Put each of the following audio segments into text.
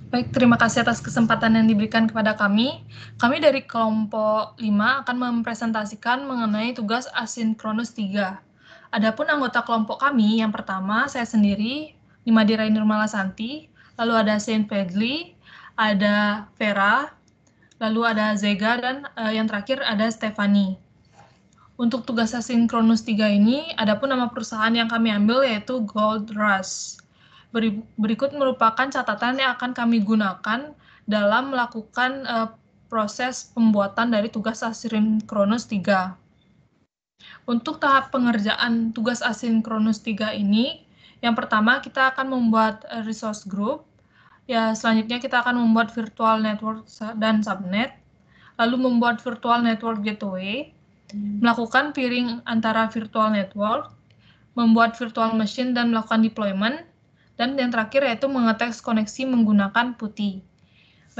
Baik, terima kasih atas kesempatan yang diberikan kepada kami. Kami dari kelompok 5 akan mempresentasikan mengenai tugas asinkronus 3. Adapun anggota kelompok kami, yang pertama saya sendiri, Nimadira Nurmalasanti, lalu ada Saint Pedli, ada Vera, lalu ada Zega, dan yang terakhir ada Stefani. Untuk tugas asinkronus 3 ini, adapun nama perusahaan yang kami ambil yaitu Gold Rush. Berikut merupakan catatan yang akan kami gunakan dalam melakukan proses pembuatan dari tugas asinkronus 3. Untuk tahap pengerjaan tugas asinkronus 3 ini, yang pertama kita akan membuat resource group, ya selanjutnya kita akan membuat virtual network dan subnet, lalu membuat virtual network gateway, melakukan peering antara virtual network, membuat virtual machine dan melakukan deployment, dan yang terakhir yaitu mengetes koneksi menggunakan PuTTY.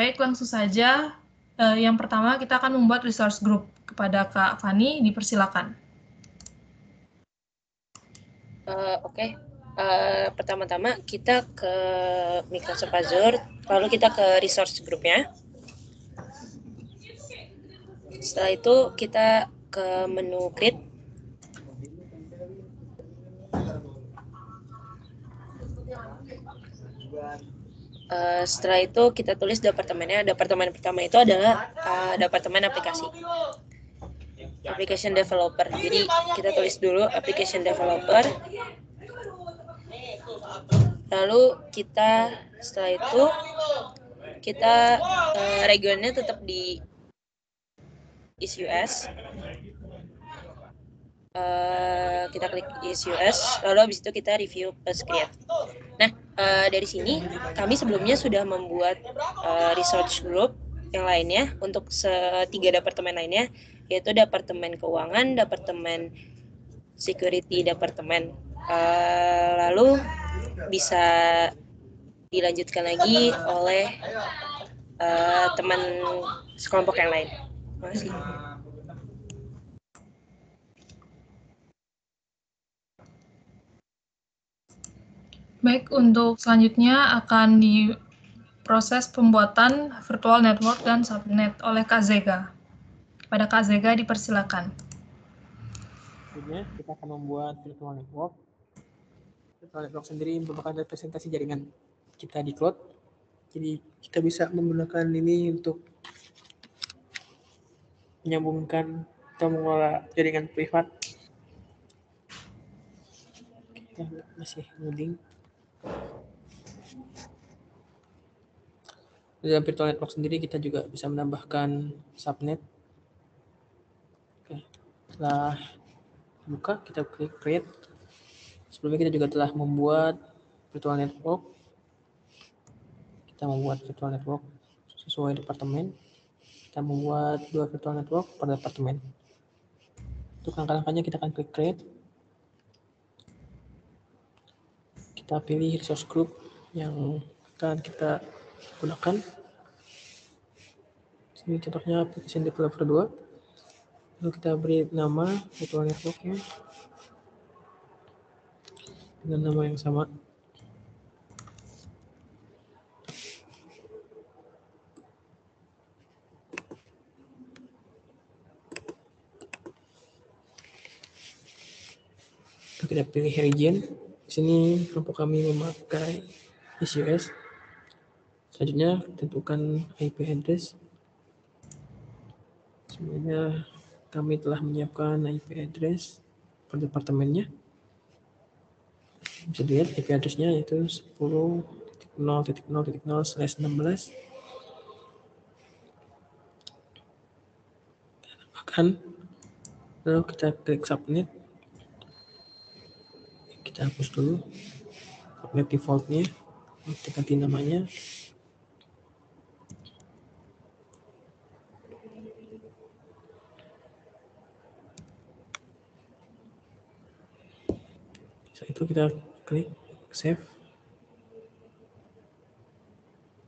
Baik, langsung saja. Yang pertama kita akan membuat resource group. Kepada Kak Fani, dipersilakan. Oke. Pertama-tama kita ke Microsoft Azure, lalu kita ke resource group-nya. Setelah itu kita ke menu create. Setelah itu kita tulis departemennya. Departemen pertama itu adalah departemen aplikasi, application developer. Jadi kita tulis dulu application developer. Lalu kita setelah itu kita regionnya tetap di East US. Kita klik East US, lalu habis itu kita review plus create. Nah, dari sini kami sebelumnya sudah membuat research group yang lainnya untuk tiga departemen lainnya, yaitu departemen keuangan, departemen security, departemen. Lalu bisa dilanjutkan lagi oleh teman sekelompok yang lain. Terima kasih. Baik, untuk selanjutnya akan diproses pembuatan virtual network dan subnet oleh Kak Zega. Pada Kak Zega dipersilakan. Selanjutnya kita akan membuat virtual network. Virtual network sendiri merupakan representasi jaringan kita di cloud. Jadi kita bisa menggunakan ini untuk menyambungkan atau mengelola jaringan privat. Kita masih loading. Di dalam virtual network sendiri kita juga bisa menambahkan subnet. Oke. Setelah buka, kita klik create. Sebelumnya kita juga telah membuat virtual network. Kita membuat virtual network sesuai departemen. Kita membuat 2 virtual network per departemen. Untuk langkah-langkahnya kita akan klik create. Kita pilih resource group yang akan kita gunakan. Ini contohnya application developer 2. Lalu kita beri nama virtual networknya dengan nama yang sama. Lalu kita pilih region. Di sini kelompok kami memakai East US. Selanjutnya tentukan IP address. Sebenarnya kami telah menyiapkan IP address per departemennya. Bisa dilihat IP address-nya yaitu 10.0.0.0/16. Bahkan lalu kita klik subnet. Kita hapus dulu subnet default-nya. Kita ganti namanya. Setelah itu kita klik save.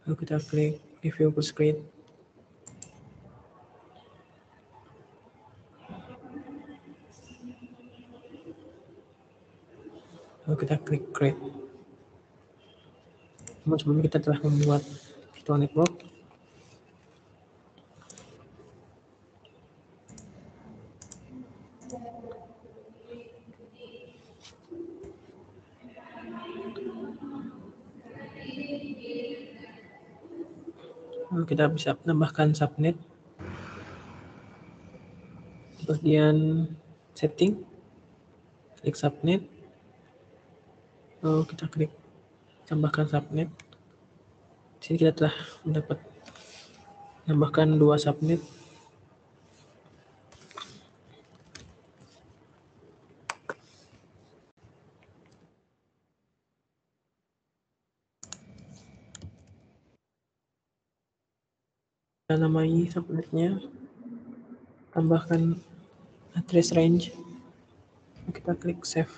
Lalu kita klik review full screen. Lalu kita klik create. Namun sebelumnya kita telah membuat virtual network. Lalu kita bisa menambahkan subnet di bagian setting, klik subnet, lalu kita klik tambahkan subnet. Di sini kita telah menambahkan 2 subnet. Kita namai subnetnya, tambahkan address range, kita klik save.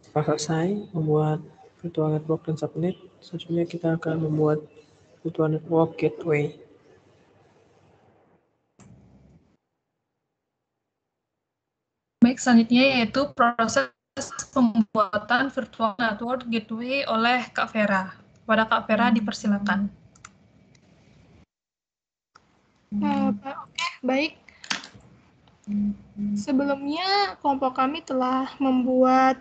Setelah selesai membuat virtual network dan subnet, selanjutnya kita akan membuat virtual network gateway. Baik, selanjutnya yaitu proses pembuatan virtual network gateway oleh Kak Vera. Kepada Kak Vera dipersilakan. Oke, baik. Sebelumnya kelompok kami telah membuat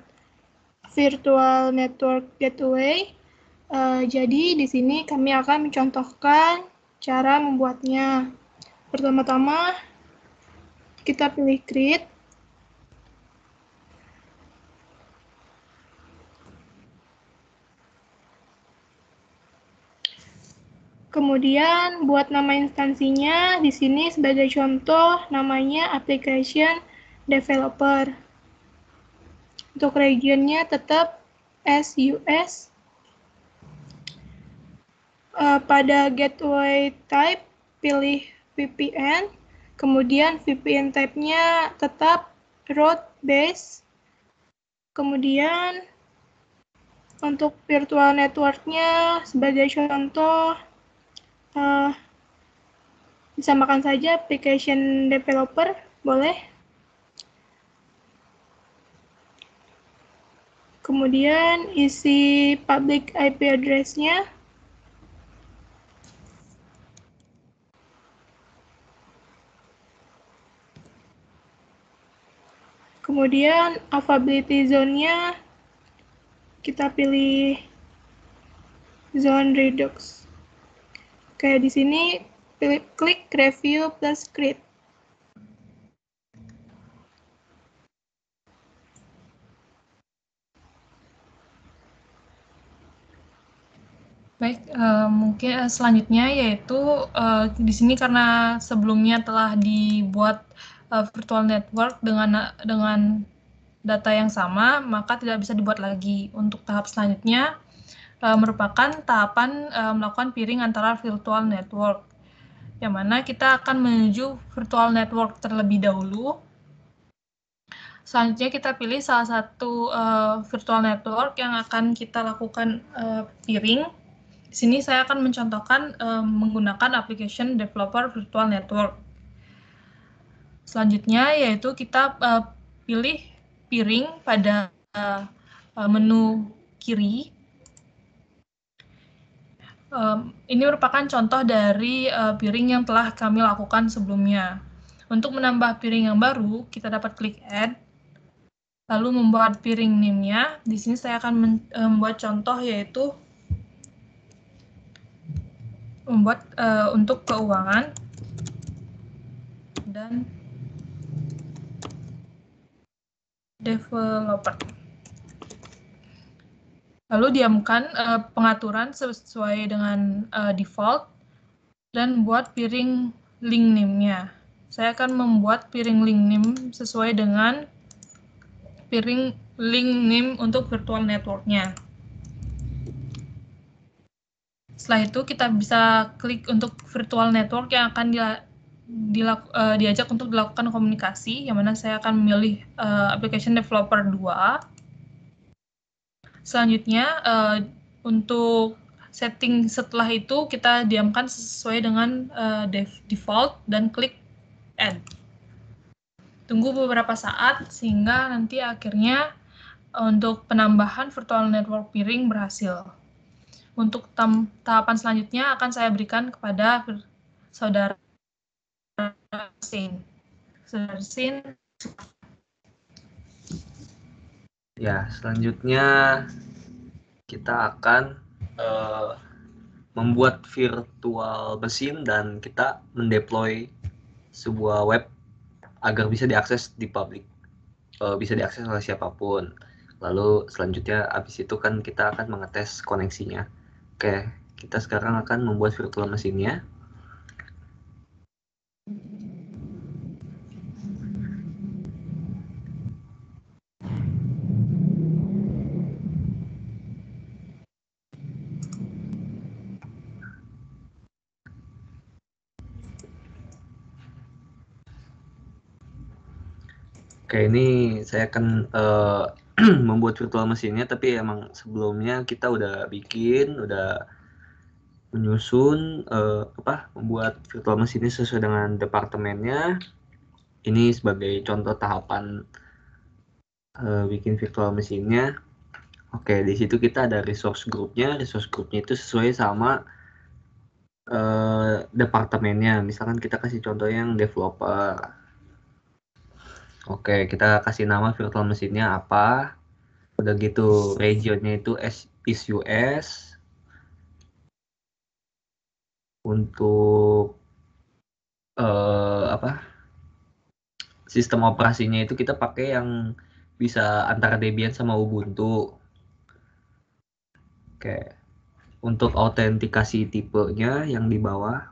virtual network gateway. Jadi di sini kami akan mencontohkan cara membuatnya. Pertama-tama kita pilih create. Kemudian buat nama instansinya di sini sebagai contoh namanya application developer. Untuk regionnya tetap SUS. Pada gateway type pilih VPN. Kemudian VPN type-nya tetap route based. Kemudian untuk virtual network-nya sebagai contoh disamakan saja application developer, boleh. Kemudian isi public IP address-nya. Kemudian availability zone-nya kita pilih zone redux. Oke, di sini klik review plus create. Baik, mungkin selanjutnya yaitu di sini karena sebelumnya telah dibuat virtual network dengan data yang sama, maka tidak bisa dibuat lagi. Untuk tahap selanjutnya merupakan tahapan melakukan peering antara virtual network, yang mana kita akan menuju virtual network terlebih dahulu. Selanjutnya kita pilih salah satu virtual network yang akan kita lakukan peering. Di sini saya akan mencontohkan menggunakan application developer virtual network. Selanjutnya yaitu kita pilih peering pada menu kiri. Ini merupakan contoh dari peering yang telah kami lakukan sebelumnya. Untuk menambah peering yang baru, kita dapat klik add, lalu membuat peering name-nya. Di sini saya akan membuat contoh yaitu membuat untuk keuangan dan developer. Lalu diamkan pengaturan sesuai dengan default dan buat peering link name-nya. Saya akan membuat peering link name sesuai dengan peering link name untuk virtual network-nya. Setelah itu kita bisa klik untuk virtual network yang akan diajak untuk dilakukan komunikasi, yang mana saya akan memilih application developer 2. Selanjutnya, untuk setting setelah itu kita diamkan sesuai dengan default dan klik add. Tunggu beberapa saat sehingga nanti akhirnya untuk penambahan virtual network peering berhasil. Untuk tahapan selanjutnya akan saya berikan kepada saudara Sin. Saudara Sin. Ya, selanjutnya kita akan membuat virtual mesin dan kita mendeploy sebuah web agar bisa diakses di publik, bisa diakses oleh siapapun. Lalu selanjutnya habis itu kan kita akan mengetes koneksinya. Oke, kita sekarang akan membuat virtual mesinnya. Oke, ini saya akan membuat virtual mesinnya, tapi emang sebelumnya kita udah menyusun membuat virtual mesinnya sesuai dengan departemennya. Ini sebagai contoh tahapan bikin virtual mesinnya. Oke, di situ kita ada resource groupnya. Resource groupnya itu sesuai sama departemennya. Misalkan kita kasih contoh yang developer. Oke, kita kasih nama virtual mesinnya apa. Udah gitu, regionnya itu is US. Untuk sistem operasinya itu kita pakai yang bisa antara Debian sama Ubuntu. Oke. Untuk autentikasi tipenya yang di bawah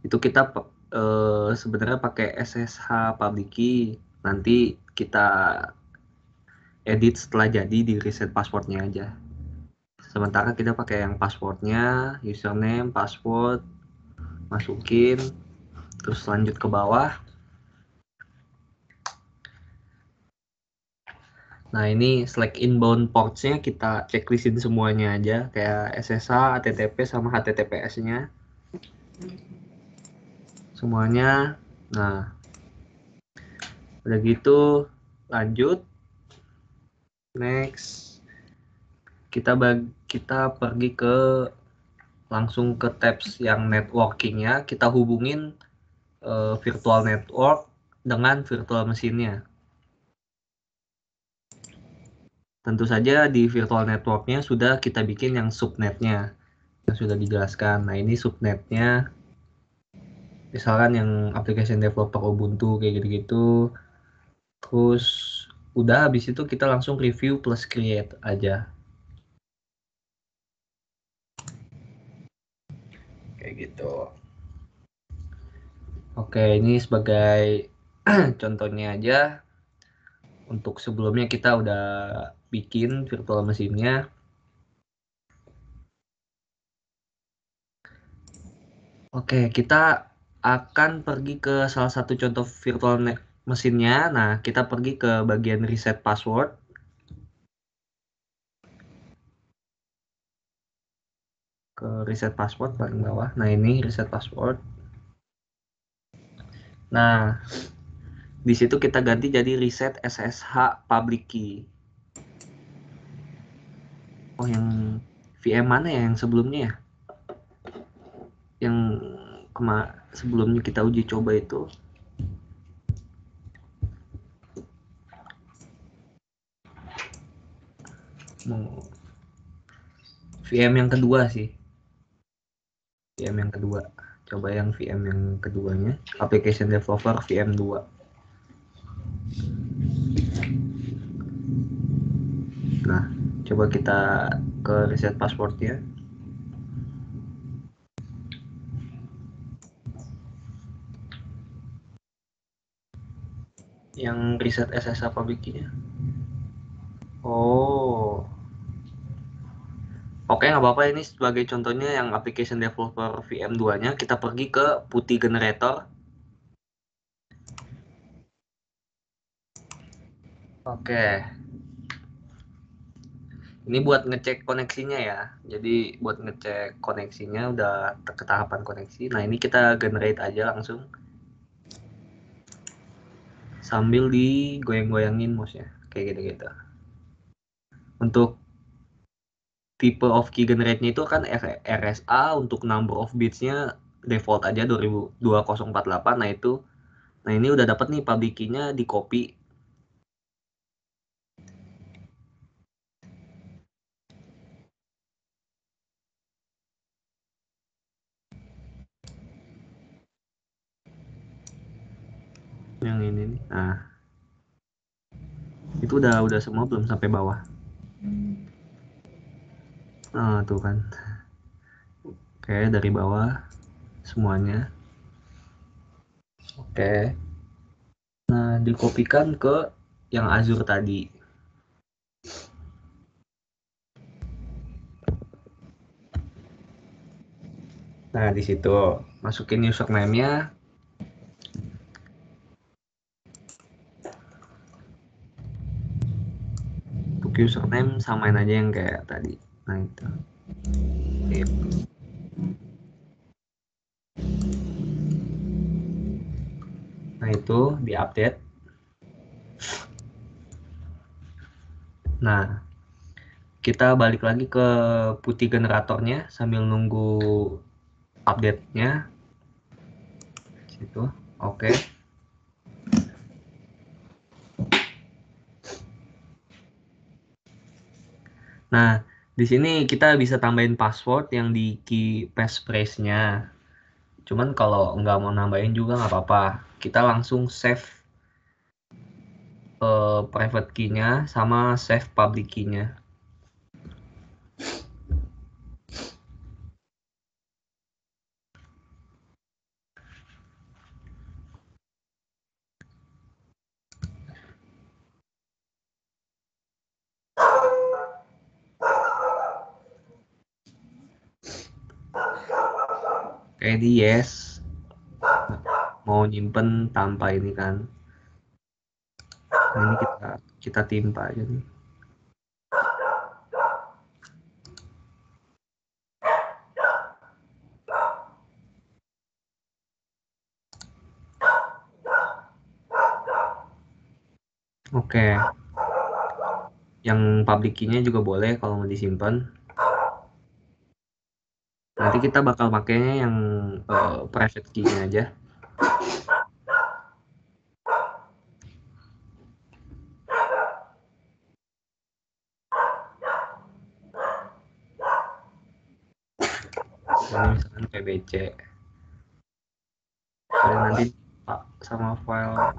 itu kita sebenarnya pakai SSH public key. Nanti kita edit setelah jadi di reset passwordnya aja. Sementara kita pakai yang passwordnya, username, password, masukin, terus lanjut ke bawah. Nah, ini select inbound ports-nya kita checklistin semuanya aja, kayak SSH, HTTP, sama HTTPS-nya. Semuanya. Nah, udah gitu, lanjut. Next. Kita pergi langsung ke tabs yang networking-nya. Kita hubungin virtual network dengan virtual mesinnya. Tentu saja di virtual network-nya sudah kita bikin yang subnet-nya yang sudah dijelaskan. Nah, ini subnet-nya misalkan yang application developer Ubuntu kayak gitu-gitu. Terus udah habis itu kita langsung review plus create aja. Kayak gitu. Oke, ini sebagai contohnya aja. Untuk sebelumnya kita udah bikin virtual mesinnya. Oke, kita akan pergi ke salah satu contoh virtual mesinnya. Nah, kita pergi ke bagian reset password. Ke reset password paling bawah. Nah, ini reset password. Nah, di situ kita ganti jadi reset SSH public key. Oh, yang VM mana ya yang sebelumnya ya? Yang sebelumnya kita uji coba itu. VM yang kedua sih. VM yang kedua. Coba yang VM yang keduanya. Application Developer VM 2. Nah, coba kita ke reset passwordnya. Yang reset SSH public key-nya. Oh. Oke, nggak apa-apa, ini sebagai contohnya yang application developer VM 2-nya, kita pergi ke putih generator. Oke. Ini buat ngecek koneksinya ya. Jadi buat ngecek koneksinya udah ke tahapan koneksi. Nah, ini kita generate aja langsung. sambil digoyang-goyangin mouse-nya kayak gitu-gitu. Untuk tipe of key generate-nya itu kan RSA, untuk number of bits-nya default aja 2048. Nah ini udah dapat nih public key-nya, di copy. Yang ini nih. Nah, itu udah semua belum sampai bawah. Nah, tuh kan. Oke, dari bawah semuanya. Oke. Nah, dikopikan ke yang Azure tadi. Nah, di situ masukin username-nya. Untuk username samain aja yang kayak tadi. Nah, itu. Sip. Nah, itu diupdate. Nah, kita balik lagi ke putih generatornya sambil nunggu update-nya. Situ. Oke. Nah, di sini kita bisa tambahin password yang di key passphrase-nya. Cuman kalau nggak mau nambahin juga nggak apa-apa. Kita langsung save private key-nya sama save public key-nya. Kayak di yes. Mau nyimpen tanpa ini kan. Nah, ini kita timpa aja nih. Oke. Yang public key-nya juga boleh kalau mau disimpan. Nanti kita bakal pakainya yang private key-nya aja. Ini misalkan PBC. Dan nanti sama file.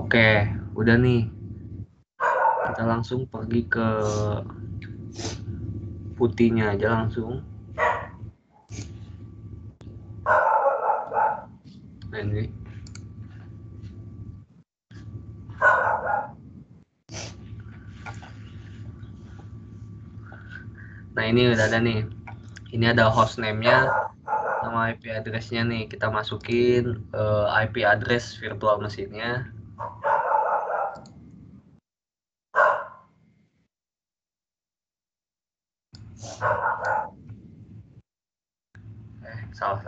Oke, udah nih. Kita langsung pergi ke putihnya aja langsung. Nah, ini. Nah, ini udah ada nih. Ini ada hostname-nya sama IP address-nya nih. Kita masukin IP address virtual mesinnya. Salah.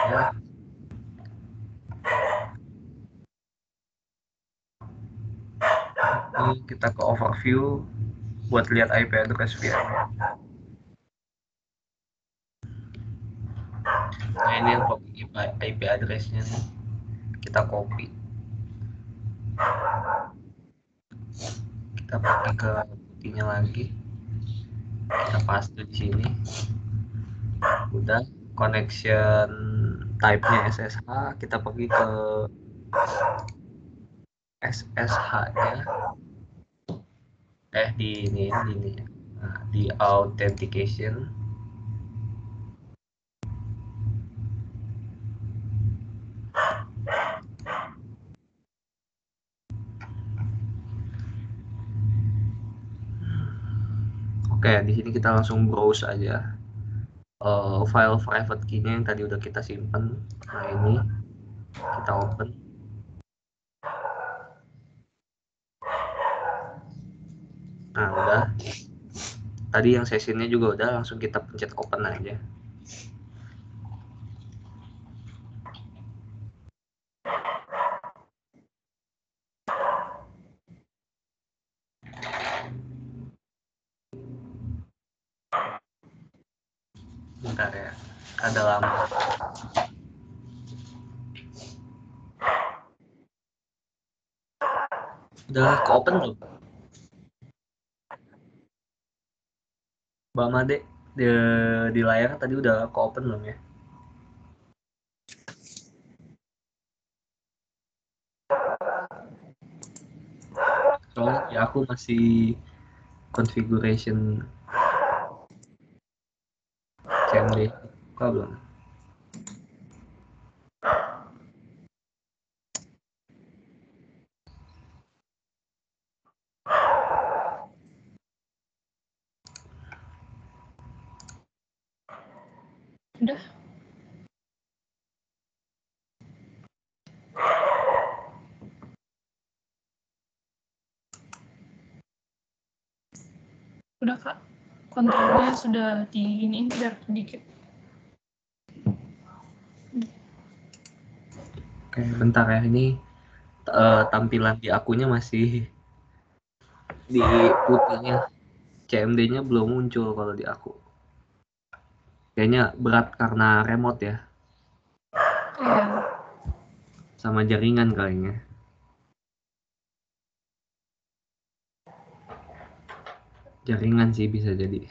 Ya. Ini kita ke overview buat lihat IP address VM. Nah, ini yang IP address-nya nih. Kita copy. Kita pergi ke putihnya lagi. Kita paste di sini. Udah, connection type-nya SSH. Kita pergi ke SSH-nya. Di ini. Nah, di authentication. Oke, di sini kita langsung browse aja file private key-nya yang tadi udah kita simpan. Nah, ini kita open. Nah, udah. Tadi yang sessionnya juga udah, langsung kita pencet open aja. Bentar ya, ada lama. Udah ke open belum? Mbak Made, di layar tadi udah ke open belum ya? Soalnya ya aku masih configuration CMD. Kok belum? Udah. Udah, Kak. Kontrolnya sudah diiniin biar sedikit. Oke, bentar ya. Ini tampilan di akunya masih di putihnya. CMD-nya belum muncul kalau di aku. Kayaknya berat karena remote ya. Iya. Sama jaringan kayaknya. Jaringan sih bisa jadi.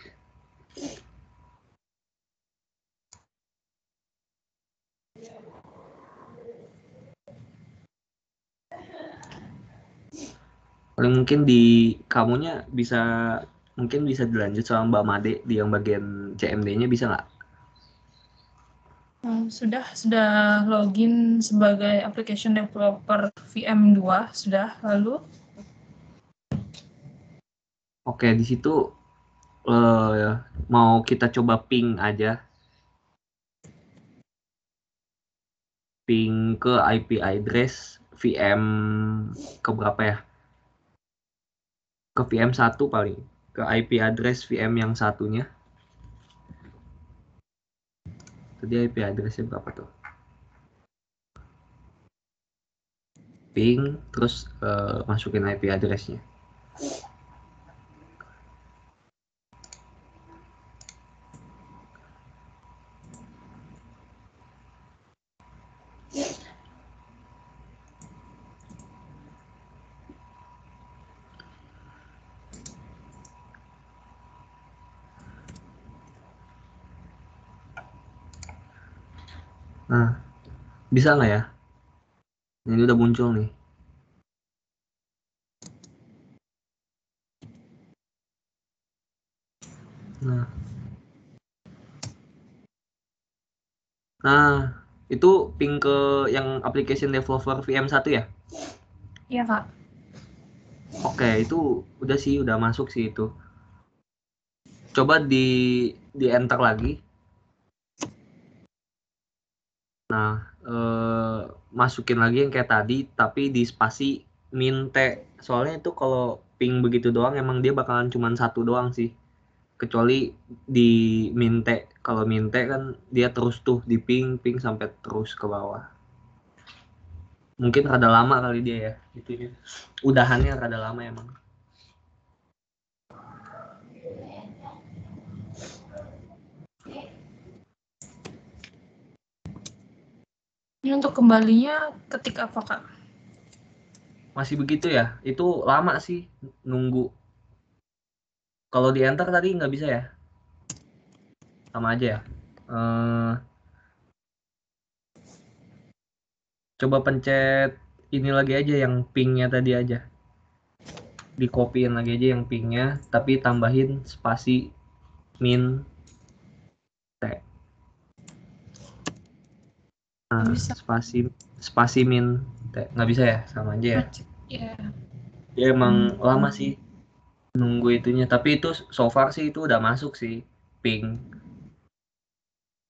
Paling mungkin di kamunya mungkin bisa dilanjut sama Mbak Made di yang bagian CMD-nya bisa nggak? Sudah login sebagai application developer VM2 sudah. Lalu Oke, di situ mau kita coba ping aja. Ping ke IP address VM ke berapa ya? Ke VM 1 paling. Ke IP address VM yang satunya. Tadi IP addressnya berapa tuh? Ping, terus masukin IP addressnya. Nah, bisa nggak ya? Ini udah muncul nih. Nah, itu ping ke yang application developer VM1 ya? iya, Kak. Oke, itu udah sih, udah masuk sih itu. Coba di enter lagi. Nah, masukin lagi yang kayak tadi, tapi di spasi min T. Soalnya itu kalau ping begitu doang, emang dia bakalan cuman satu doang sih. Kecuali di min T. Kalau min T kan dia terus tuh di ping sampai terus ke bawah. Mungkin rada lama kali dia ya, itunya. Udahannya rada lama emang. Ini untuk kembalinya ketik apa, Kak? Masih begitu ya? Itu lama sih nunggu. Kalau di enter tadi nggak bisa ya? Sama aja ya. Coba pencet ini lagi aja yang pingnya tadi aja. Dikopiin lagi aja yang pingnya, tapi tambahin spasi min T. Nah, Bisa. spasi min T. Nggak bisa ya? Sama aja ya. Iya. Dia emang lama sih. nunggu itunya. Tapi itu so far sih itu udah masuk sih, ping.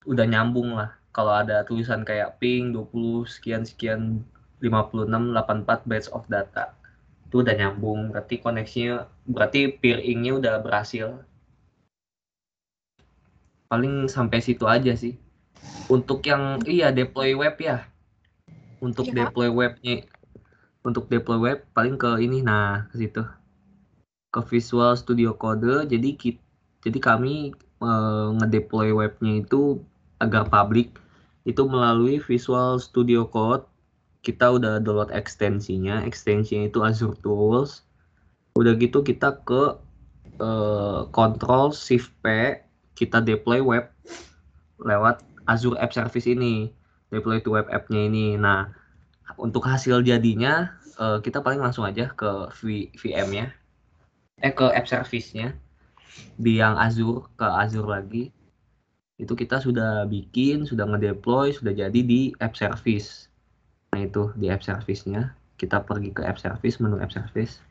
Udah nyambung lah. Kalau ada tulisan kayak ping 20 sekian 56 84 bytes of data. Itu udah nyambung, berarti koneksinya, berarti peering-nya udah berhasil. Paling sampai situ aja sih. Untuk yang deploy web ya. Untuk Iya, Kak. deploy web paling ke ini, nah ke situ. Ke Visual Studio Code. Jadi kami ngedeploy webnya itu agar public itu melalui Visual Studio Code. Kita udah download ekstensinya itu Azure Tools. Udah gitu kita ke Control Shift P, kita deploy web lewat Azure App Service ini, deploy to web app-nya ini. Nah, untuk hasil jadinya kita paling langsung aja ke VM-nya, ke App Service-nya, di yang Azure, ke Azure lagi. Itu kita sudah bikin, sudah ngedeploy, sudah jadi di App Service. Nah itu di App Service-nya, kita pergi ke App Service, menu App Service.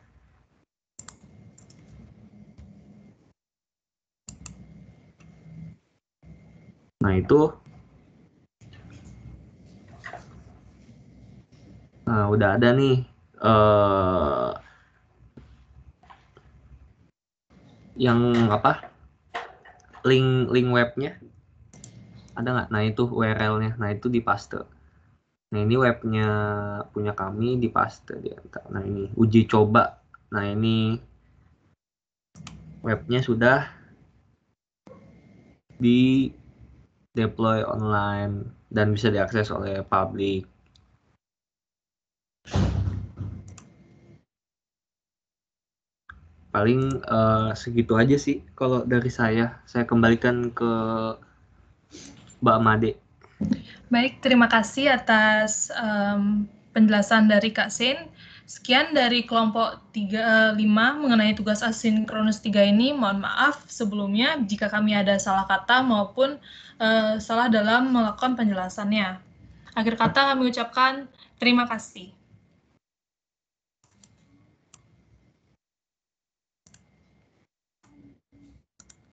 Nah itu udah ada nih yang apa, link webnya ada nggak? Nah itu URL-nya, nah itu di paste. Nah ini webnya punya kami, di paste dia. Nah ini uji coba. Nah ini webnya sudah di deploy online dan bisa diakses oleh publik. Paling segitu aja sih kalau dari saya. Saya kembalikan ke Mbak Made. Baik, terima kasih atas penjelasan dari Kak Sin. Sekian dari kelompok 5 mengenai tugas asinkronus 3 ini. Mohon maaf sebelumnya jika kami ada salah kata maupun salah dalam melakukan penjelasannya. Akhir kata kami ucapkan terima kasih.